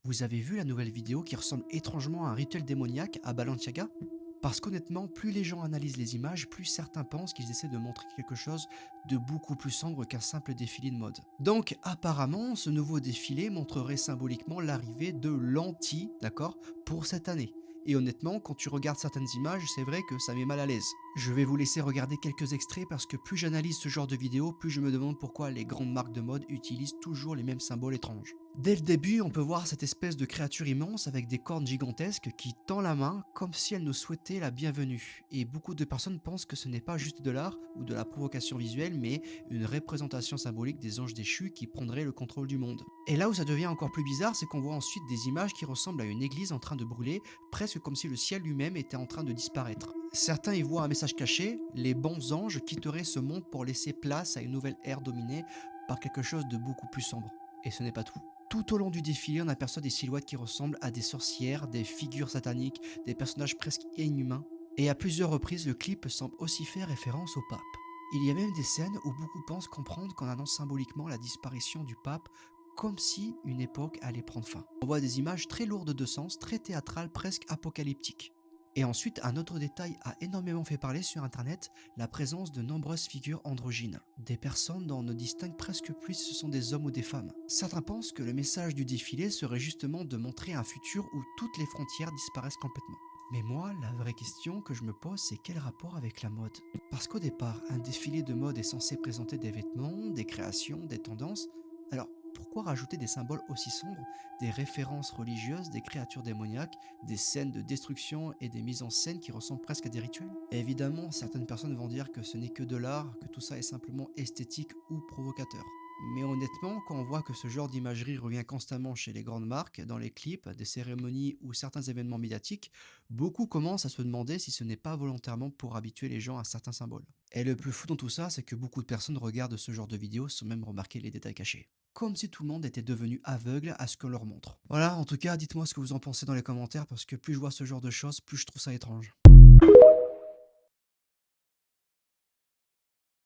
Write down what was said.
Vous avez vu la nouvelle vidéo qui ressemble étrangement à un rituel démoniaque à Balenciaga? Parce qu'honnêtement, plus les gens analysent les images, plus certains pensent qu'ils essaient de montrer quelque chose de beaucoup plus sombre qu'un simple défilé de mode. Donc apparemment, ce nouveau défilé montrerait symboliquement l'arrivée de l'anti, d'accord, pour cette année. Et honnêtement, quand tu regardes certaines images, c'est vrai que ça met mal à l'aise. Je vais vous laisser regarder quelques extraits parce que plus j'analyse ce genre de vidéos, plus je me demande pourquoi les grandes marques de mode utilisent toujours les mêmes symboles étranges. Dès le début, on peut voir cette espèce de créature immense avec des cornes gigantesques qui tend la main comme si elle nous souhaitait la bienvenue. Et beaucoup de personnes pensent que ce n'est pas juste de l'art ou de la provocation visuelle, mais une représentation symbolique des anges déchus qui prendraient le contrôle du monde. Et là où ça devient encore plus bizarre, c'est qu'on voit ensuite des images qui ressemblent à une église en train de brûler, presque comme si le ciel lui-même était en train de disparaître. Certains y voient un message caché, les bons anges quitteraient ce monde pour laisser place à une nouvelle ère dominée par quelque chose de beaucoup plus sombre. Et ce n'est pas tout. Tout au long du défilé, on aperçoit des silhouettes qui ressemblent à des sorcières, des figures sataniques, des personnages presque inhumains. Et à plusieurs reprises, le clip semble aussi faire référence au pape. Il y a même des scènes où beaucoup pensent comprendre qu'on annonce symboliquement la disparition du pape, comme si une époque allait prendre fin. On voit des images très lourdes de sens, très théâtrales, presque apocalyptiques. Et ensuite, un autre détail a énormément fait parler sur internet, la présence de nombreuses figures androgynes. Des personnes dont on ne distingue presque plus si ce sont des hommes ou des femmes. Certains pensent que le message du défilé serait justement de montrer un futur où toutes les frontières disparaissent complètement. Mais moi, la vraie question que je me pose, c'est quel rapport avec la mode? Parce qu'au départ, un défilé de mode est censé présenter des vêtements, des créations, des tendances. Alors, pourquoi rajouter des symboles aussi sombres, des références religieuses, des créatures démoniaques, des scènes de destruction et des mises en scène qui ressemblent presque à des rituels? Et évidemment, certaines personnes vont dire que ce n'est que de l'art, que tout ça est simplement esthétique ou provocateur. Mais honnêtement, quand on voit que ce genre d'imagerie revient constamment chez les grandes marques, dans les clips, des cérémonies ou certains événements médiatiques, beaucoup commencent à se demander si ce n'est pas volontairement pour habituer les gens à certains symboles. Et le plus fou dans tout ça, c'est que beaucoup de personnes regardent ce genre de vidéos sans même remarquer les détails cachés. Comme si tout le monde était devenu aveugle à ce qu'on leur montre. Voilà, en tout cas, dites-moi ce que vous en pensez dans les commentaires parce que plus je vois ce genre de choses, plus je trouve ça étrange.